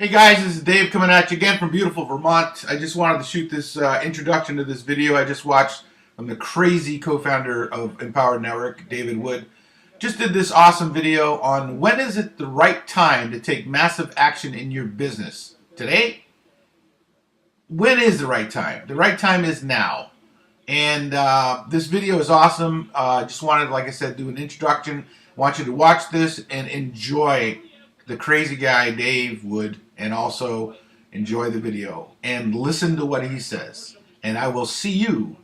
Hey guys, this is Dave coming at you again from beautiful Vermont. I just wanted to shoot this introduction to this video I just watched from the crazy co-founder of Empowered Network, David Wood. Just did this awesome video on when is it the right time to take massive action in your business. Today? When is the right time? The right time is now. And this video is awesome. Just wanted, like I said, do an introduction. I want you to watch this and enjoy the crazy guy Dave Wood, and also enjoy the video and listen to what he says. And I will see you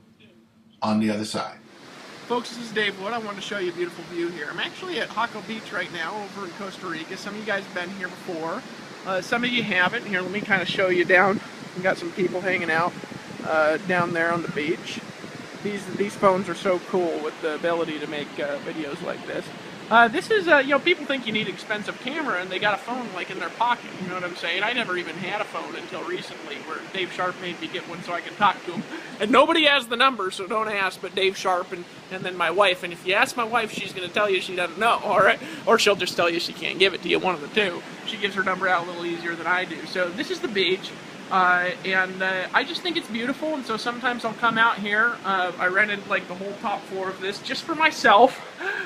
on the other side. Folks, this is Dave Wood. I wanted to show you a beautiful view here. I'm actually at Jaco Beach right now over in Costa Rica. Some of you guys have been here before. Some of you haven't. Here, let me kind of show you down. We've got some people hanging out down there on the beach. These phones are so cool with the ability to make videos like this. This is, you know, people think you need an expensive camera and they got a phone like in their pocket, you know what I'm saying? I never even had a phone until recently where Dave Sharp made me get one so I could talk to him. And nobody has the number, so don't ask, but Dave Sharp and then my wife. And if you ask my wife, she's going to tell you she doesn't know, all right? Or she'll just tell you she can't give it to you, one of the two. She gives her number out a little easier than I do. So this is the beach. I just think it's beautiful, and so sometimes I'll come out here. I rented like the whole top floor of this just for myself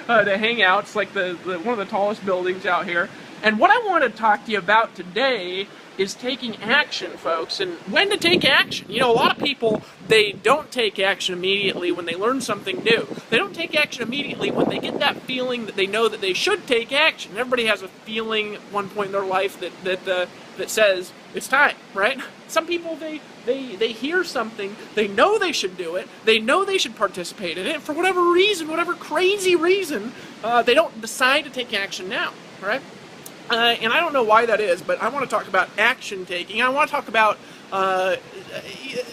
to hang out. It's like one of the tallest buildings out here. And what I want to talk to you about today is taking action, folks, and when to take action. You know, a lot of people, they don't take action immediately when they learn something new. They don't take action immediately when they get that feeling that they know that they should take action. Everybody has a feeling at one point in their life that says it's time, right? Some people, they hear something, they know they should do it, they know they should participate in it, and for whatever reason, whatever crazy reason, they don't decide to take action now, right? And I don't know why that is, but I want to talk about action taking. I want to talk about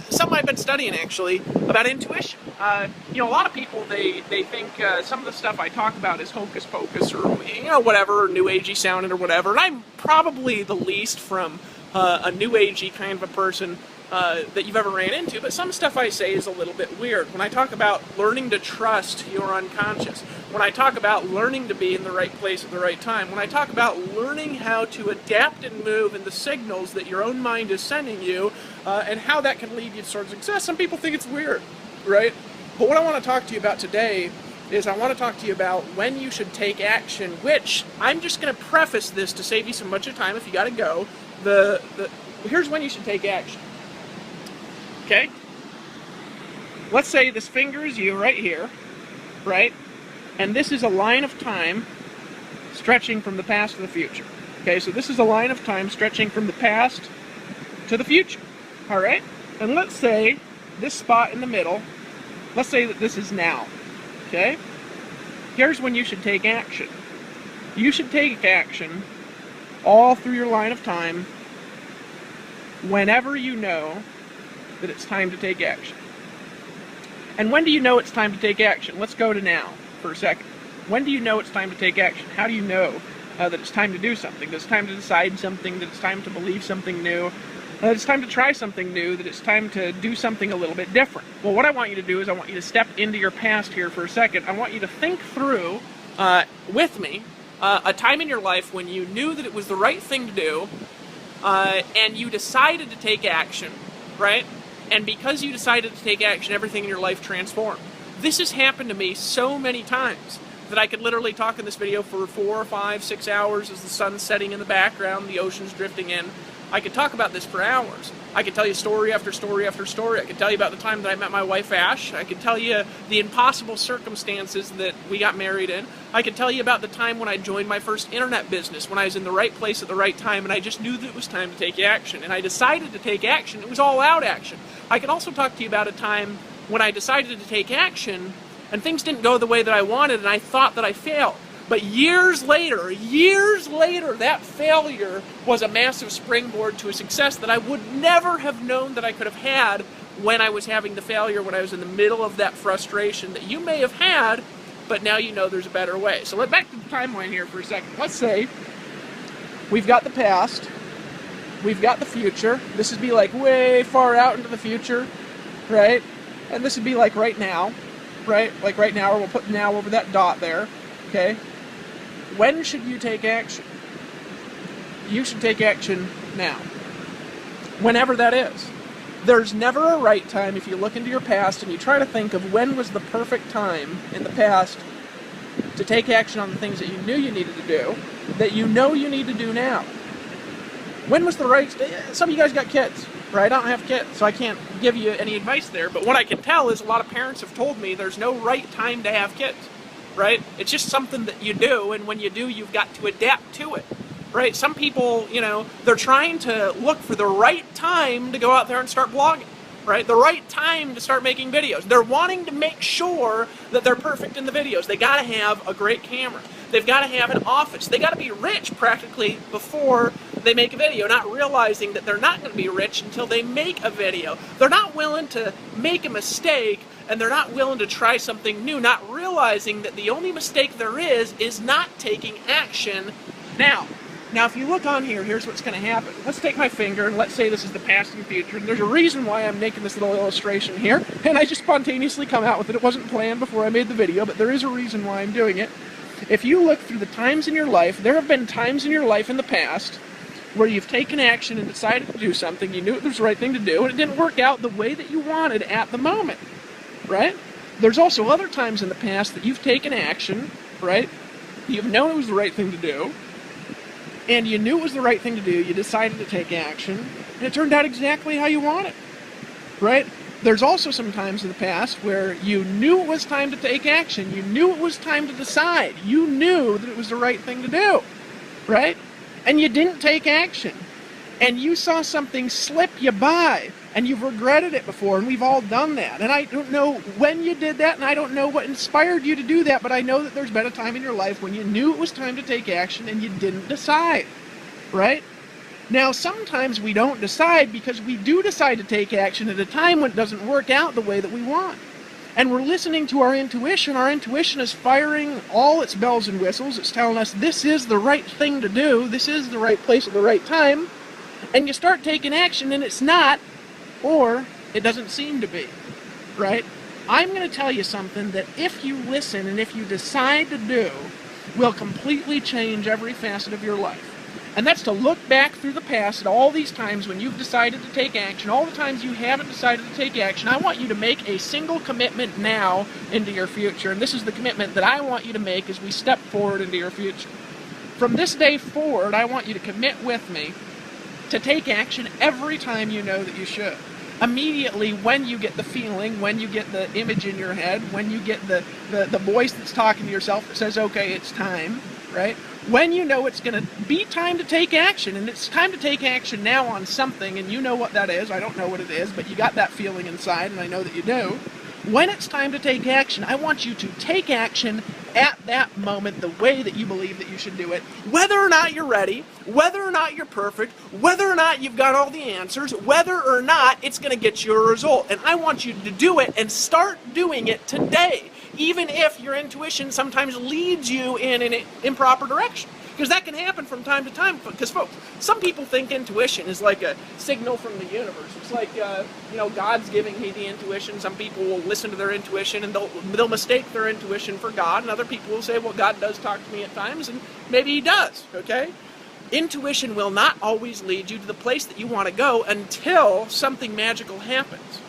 something I've been studying, actually, about intuition. You know, a lot of people, they think some of the stuff I talk about is hocus pocus or, you know, whatever, new agey sounding or whatever. And I'm probably the least from a new agey kind of a person that you've ever ran into, but some stuff I say is a little bit weird. When I talk about learning to trust your unconscious, when I talk about learning to be in the right place at the right time, when I talk about learning how to adapt and move in the signals that your own mind is sending you, and how that can lead you towards success, some people think it's weird, right? But what I want to talk to you about today is I want to talk to you about when you should take action, which I'm just going to preface this to save you some bunch of time if you got to go. Here's when you should take action. Okay? Let's say this finger is you right here, right? And this is a line of time stretching from the past to the future. Okay, so this is a line of time stretching from the past to the future. All right? And let's say this spot in the middle, let's say that this is now. Okay? Here's when you should take action. You should take action all through your line of time whenever you know that it's time to take action. And when do you know it's time to take action? Let's go to now for a second. When do you know it's time to take action? How do you know that it's time to do something, that it's time to decide something, that it's time to believe something new, that it's time to try something new, that it's time to do something a little bit different? Well, what I want you to do is I want you to step into your past here for a second. I want you to think through, with me, a time in your life when you knew that it was the right thing to do, and you decided to take action, right? And because you decided to take action, everything in your life transformed. This has happened to me so many times that I could literally talk in this video for 4, 5, 6 hours as the sun's setting in the background, the ocean's drifting in. I could talk about this for hours. I could tell you story after story after story. I could tell you about the time that I met my wife, Ash. I could tell you the impossible circumstances that we got married in. I could tell you about the time when I joined my first internet business, when I was in the right place at the right time, and I just knew that it was time to take action. And I decided to take action. It was all out action. I could also talk to you about a time when I decided to take action, and things didn't go the way that I wanted, and I thought that I failed. But years later, that failure was a massive springboard to a success that I would never have known that I could have had when I was having the failure, when I was in the middle of that frustration that you may have had, but now you know there's a better way. So let's back to the timeline here for a second. Let's say we've got the past, we've got the future. This would be like way far out into the future, right? And this would be like right now, right? Like right now, we'll put now over that dot there, okay? When should you take action? You should take action now. Whenever that is. There's never a right time if you look into your past and you try to think of when was the perfect time in the past to take action on the things that you knew you needed to do, that you know you need to do now. When was the right... Some of you guys got kids, right? I don't have kids, so I can't give you any advice there. But what I can tell is a lot of parents have told me there's no right time to have kids, right? It's just something that you do, and when you do, you've got to adapt to it, right? Some people, they're trying to look for the right time to go out there and start blogging, right? The right time to start making videos. They're wanting to make sure that they're perfect in the videos. They got to have a great camera. They've got to have an office. They got to be rich practically before they make a video, not realizing that they're not going to be rich until they make a video. They're not willing to make a mistake, and they're not willing to try something new, not realizing that the only mistake there is not taking action now. Now, if you look on here, here's what's going to happen. Let's take my finger, and let's say this is the past and future. And there's a reason why I'm making this little illustration here, and I just spontaneously come out with it. It wasn't planned before I made the video, but there is a reason why I'm doing it. If you look through the times in your life, there have been times in your life in the past where you've taken action and decided to do something, you knew it was the right thing to do, and it didn't work out the way that you wanted at the moment, right? There's also other times in the past that you've taken action, right? You've known it was the right thing to do, and you knew it was the right thing to do, you decided to take action, and it turned out exactly how you wanted, right? There's also some times in the past where you knew it was time to take action, you knew it was time to decide, you knew that it was the right thing to do, right? And you didn't take action, and you saw something slip you by, and you've regretted it before, and we've all done that. And I don't know when you did that, and I don't know what inspired you to do that, but I know that there's been a time in your life when you knew it was time to take action and you didn't decide, right? Now, sometimes we don't decide because we do decide to take action at a time when it doesn't work out the way that we want. And we're listening to our intuition. Our intuition is firing all its bells and whistles. It's telling us this is the right thing to do. This is the right place at the right time. And you start taking action and it's not, or it doesn't seem to be, right? I'm going to tell you something that if you listen and if you decide to do, will completely change every facet of your life. And that's to look back through the past at all these times when you've decided to take action, all the times you haven't decided to take action. I want you to make a single commitment now into your future. And this is the commitment that I want you to make as we step forward into your future. From this day forward, I want you to commit with me to take action every time you know that you should. Immediately when you get the feeling, when you get the image in your head, when you get the voice that's talking to yourself that says, okay, it's time, right? When you know it's going to be time to take action, and it's time to take action now on something, and you know what that is. I don't know what it is, but you got that feeling inside, and I know that you do. When it's time to take action, I want you to take action at that moment the way that you believe that you should do it. Whether or not you're ready, whether or not you're perfect, whether or not you've got all the answers, whether or not it's going to get you a result. And I want you to do it and start doing it today, even if your intuition sometimes leads you in an improper direction. Because that can happen from time to time. Because, folks, some people think intuition is like a signal from the universe. It's like, God's giving me the intuition. Some people will listen to their intuition and they'll mistake their intuition for God. And other people will say, well, God does talk to me at times, and maybe He does, okay? Intuition will not always lead you to the place that you want to go until something magical happens.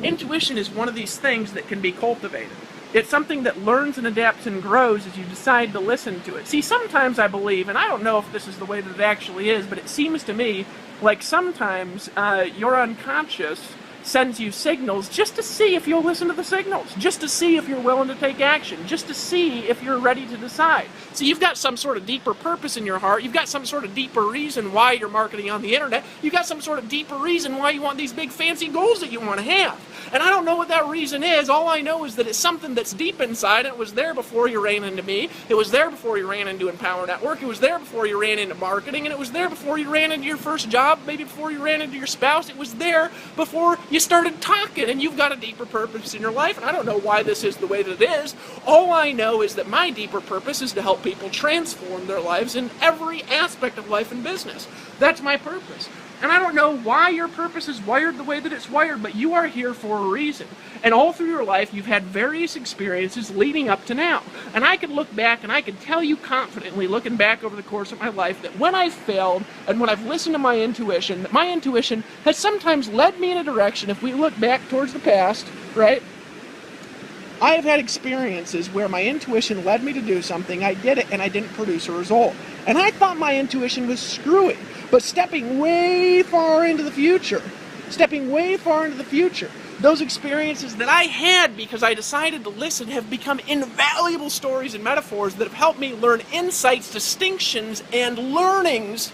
Intuition is one of these things that can be cultivated. It's something that learns and adapts and grows as you decide to listen to it. See, sometimes I believe, and I don't know if this is the way that it actually is, but it seems to me like sometimes your unconscious sends you signals just to see if you'll listen to the signals, just to see if you're willing to take action, just to see if you're ready to decide. So you've got some sort of deeper purpose in your heart, you've got some sort of deeper reason why you're marketing on the internet, you've got some sort of deeper reason why you want these big fancy goals that you want to have. And I don't know what that reason is. All I know is that it's something that's deep inside, and it was there before you ran into me, it was there before you ran into Empower Network, it was there before you ran into marketing, and it was there before you ran into your first job, maybe before you ran into your spouse, it was there before you started talking, and you've got a deeper purpose in your life, and I don't know why this is the way that it is. All I know is that my deeper purpose is to help people transform their lives in every aspect of life and business. That's my purpose. And I don't know why your purpose is wired the way that it's wired, but you are here for a reason. And all through your life, you've had various experiences leading up to now. And I could look back and I could tell you confidently, looking back over the course of my life, that when I failed and when I've listened to my intuition, that my intuition has sometimes led me in a direction, if we look back towards the past, right? I have had experiences where my intuition led me to do something, I did it, and I didn't produce a result. And I thought my intuition was screwy. But stepping way far into the future, those experiences that I had because I decided to listen have become invaluable stories and metaphors that have helped me learn insights, distinctions, and learnings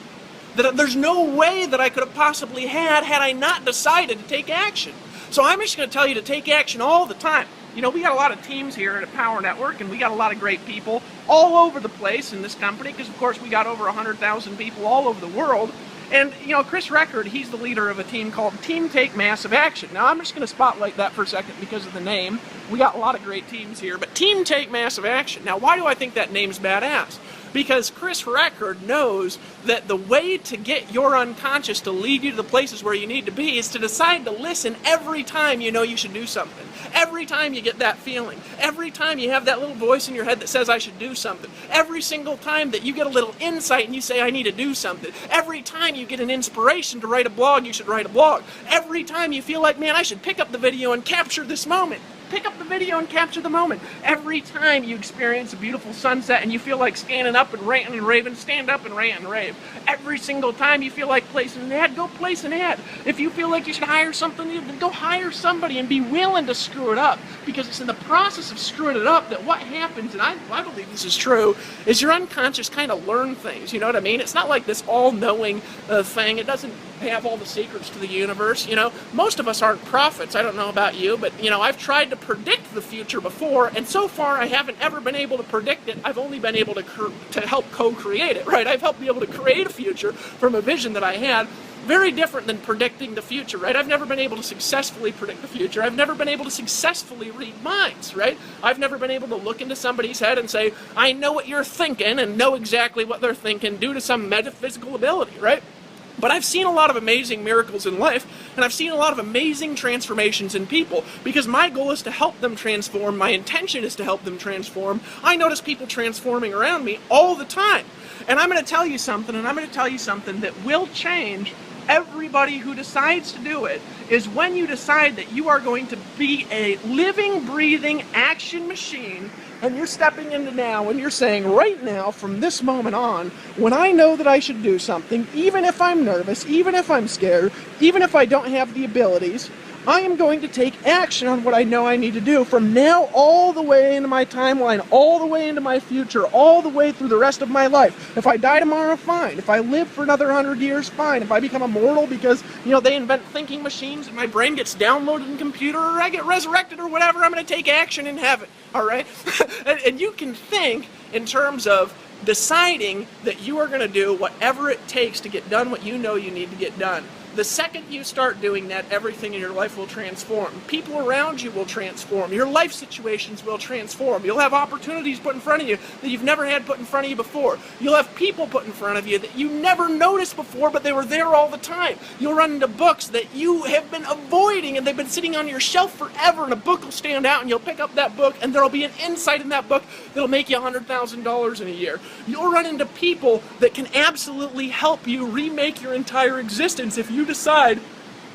that there's no way that I could have possibly had I not decided to take action. So I'm just going to tell you to take action all the time. You know, we got a lot of teams here at Power Network, and we got a lot of great people all over the place in this company, because of course we got over 100,000 people all over the world. And, you know, Chris Record, he's the leader of a team called Team Take Massive Action. Now, I'm just going to spotlight that for a second because of the name. We got a lot of great teams here, but Team Take Massive Action. Now, why do I think that name's badass? Because Chris Record knows that the way to get your unconscious to lead you to the places where you need to be is to decide to listen every time you know you should do something. Every time you get that feeling. Every time you have that little voice in your head that says, I should do something. Every single time that you get a little insight and you say, I need to do something. Every time you get an inspiration to write a blog, you should write a blog. Every time you feel like, man, I should pick up the video and capture this moment. Pick up the video and capture the moment. Every time you experience a beautiful sunset and you feel like standing up and ranting and raving, stand up and rant and rave. Every single time you feel like placing an ad, go place an ad. If you feel like you should hire something, then go hire somebody and be willing to screw it up. Because it's in the process of screwing it up that what happens, and I believe this is true, is your unconscious kind of learn things. You know what I mean? It's not like this all-knowing thing. It doesn't have all the secrets to the universe. You know, most of us aren't prophets. I don't know about you, but, you know, I've tried to predict the future before, and so far I haven't ever been able to predict it. I've only been able to help co-create it, right? I've helped be able to create a future from a vision that I had. Very different than predicting the future, right? I've never been able to successfully predict the future. I've never been able to successfully read minds, right? I've never been able to look into somebody's head and say, I know what you're thinking and know exactly what they're thinking due to some metaphysical ability, right? But I've seen a lot of amazing miracles in life, and I've seen a lot of amazing transformations in people, because my goal is to help them transform. My intention is to help them transform. I notice people transforming around me all the time. And I'm going to tell you something, that will change everybody who decides to do it, is when you decide that you are going to be a living, breathing action machine. And you're stepping into now and you're saying, right now, from this moment on, when I know that I should do something, even if I'm nervous, even if I'm scared, even if I don't have the abilities, I am going to take action on what I know I need to do from now all the way into my timeline, all the way into my future, all the way through the rest of my life. If I die tomorrow, fine. If I live for another 100 years, fine. If I become immortal because, you know, they invent thinking machines and my brain gets downloaded in a computer, or I get resurrected or whatever, I'm going to take action in heaven, all right? and you can think in terms of deciding that you are going to do whatever it takes to get done what you know you need to get done. The second you start doing that, everything in your life will transform. People around you will transform. Your life situations will transform. You'll have opportunities put in front of you that you've never had put in front of you before. You'll have people put in front of you that you never noticed before, but they were there all the time. You'll run into books that you have been avoiding, and they've been sitting on your shelf forever, and a book will stand out, and you'll pick up that book, and there'll be an insight in that book that'll make you $100,000 in a year. You'll run into people that can absolutely help you remake your entire existence if you decide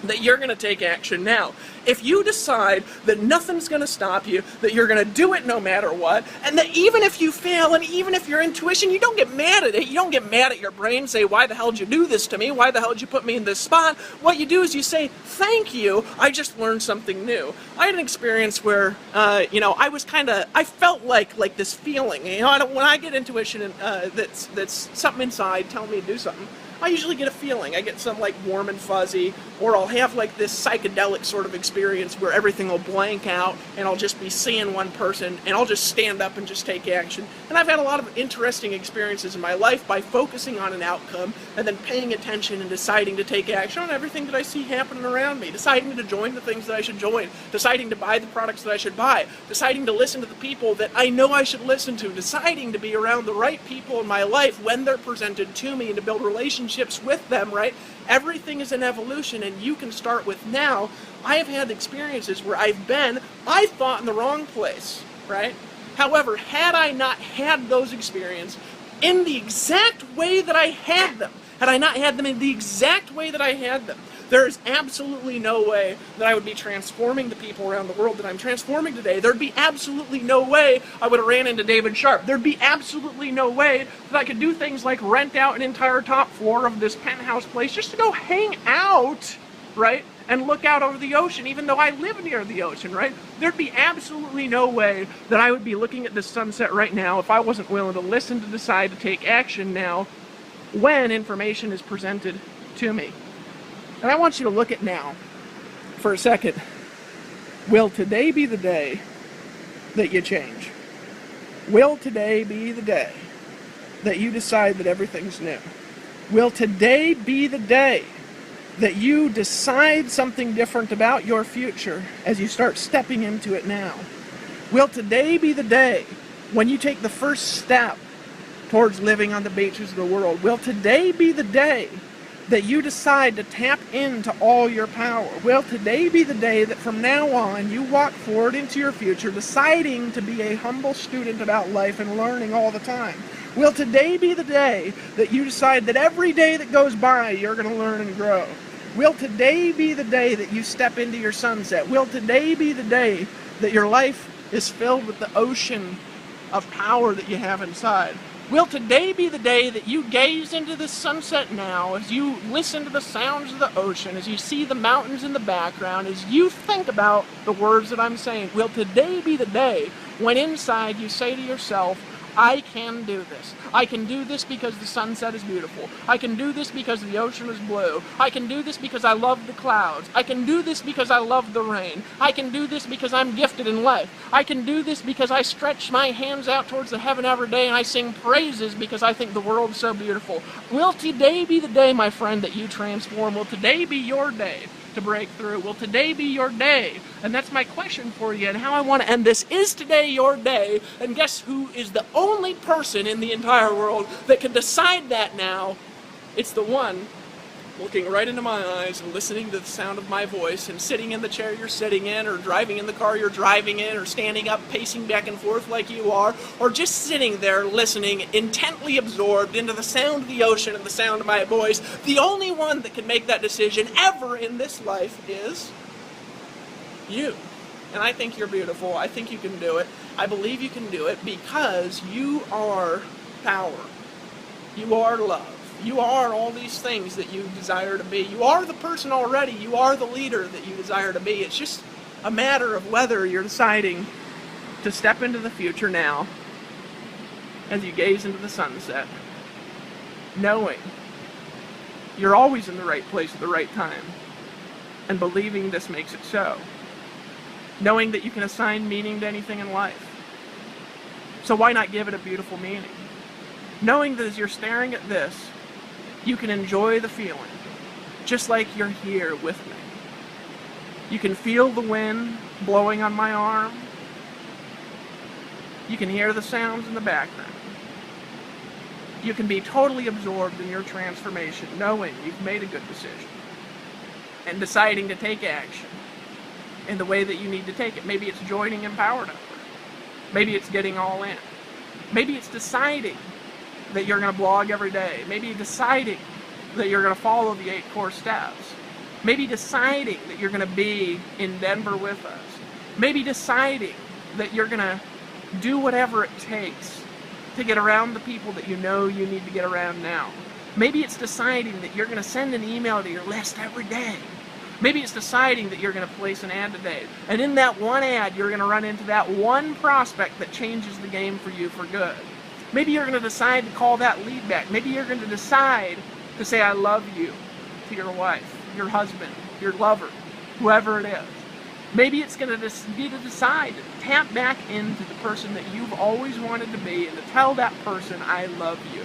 that you're going to take action now. If you decide that nothing's going to stop you, that you're going to do it no matter what, and that even if you fail, and even if your intuition, you don't get mad at it, you don't get mad at your brain and say, why the hell did you do this to me? Why the hell did you put me in this spot? What you do is you say, thank you, I just learned something new. I had an experience where, I felt like this feeling, when I get intuition and that's something inside telling me to do something, I usually get a feeling. I get some like warm and fuzzy, or I'll have like this psychedelic sort of experience where everything will blank out and I'll just be seeing one person and I'll just stand up and just take action. And I've had a lot of interesting experiences in my life by focusing on an outcome and then paying attention and deciding to take action on everything that I see happening around me, deciding to join the things that I should join, deciding to buy the products that I should buy, deciding to listen to the people that I know I should listen to, deciding to be around the right people in my life when they're presented to me and to build relationships relationships with them, right? Everything is an evolution, and you can start with now. I have had experiences where I thought in the wrong place, right? However, had I not had those experiences in the exact way that I had them, had I not had them in the exact way that I had them, there is absolutely no way that I would be transforming the people around the world that I'm transforming today. There'd be absolutely no way I would have ran into David Sharp. There'd be absolutely no way that I could do things like rent out an entire top floor of this penthouse place just to go hang out, right? And look out over the ocean, even though I live near the ocean, right? There'd be absolutely no way that I would be looking at this sunset right now if I wasn't willing to listen to decide to take action now when information is presented to me. And I want you to look at now for a second. Will today be the day that you change? Will today be the day that you decide that everything's new? Will today be the day that you decide something different about your future as you start stepping into it now? Will today be the day when you take the first step towards living on the beaches of the world? Will today be the day that you decide to tap into all your power? Will today be the day that from now on you walk forward into your future deciding to be a humble student about life and learning all the time? Will today be the day that you decide that every day that goes by you're going to learn and grow? Will today be the day that you step into your sunset? Will today be the day that your life is filled with the ocean of power that you have inside? Will today be the day that you gaze into the sunset now, as you listen to the sounds of the ocean, as you see the mountains in the background, as you think about the words that I'm saying? Will today be the day when inside you say to yourself, I can do this. I can do this because the sunset is beautiful. I can do this because the ocean is blue. I can do this because I love the clouds. I can do this because I love the rain. I can do this because I'm gifted in life. I can do this because I stretch my hands out towards the heaven every day and I sing praises because I think the world's so beautiful. Will today be the day, my friend, that you transform? Will today be your day to break through? Will today be your day? And that's my question for you, and how I want to end this. Is today your day? And guess who is the only person in the entire world that can decide that now? It's the one looking right into my eyes and listening to the sound of my voice, and sitting in the chair you're sitting in, or driving in the car you're driving in, or standing up pacing back and forth like you are, or just sitting there listening, intently absorbed into the sound of the ocean and the sound of my voice. The only one that can make that decision ever in this life is you. And I think you're beautiful. I think you can do it. I believe you can do it because you are power. You are love. You are all these things that you desire to be. You are the person already. You are the leader that you desire to be. It's just a matter of whether you're deciding to step into the future now as you gaze into the sunset, knowing you're always in the right place at the right time, and believing this makes it so. Knowing that you can assign meaning to anything in life. So why not give it a beautiful meaning? Knowing that as you're staring at this, you can enjoy the feeling, just like you're here with me. You can feel the wind blowing on my arm. You can hear the sounds in the background. You can be totally absorbed in your transformation, knowing you've made a good decision, and deciding to take action in the way that you need to take it. Maybe it's joining Empowered Upper. Maybe it's getting all in. Maybe it's deciding that you're going to blog every day. Maybe deciding that you're going to follow the 8 core steps. Maybe deciding that you're going to be in Denver with us. Maybe deciding that you're going to do whatever it takes to get around the people that you know you need to get around now. Maybe it's deciding that you're going to send an email to your list every day. Maybe it's deciding that you're going to place an ad today. And in that one ad, you're going to run into that one prospect that changes the game for you for good. Maybe you're going to decide to call that lead back. Maybe you're going to decide to say, I love you to your wife, your husband, your lover, whoever it is. Maybe it's going to be to decide to tap back into the person that you've always wanted to be and to tell that person, I love you.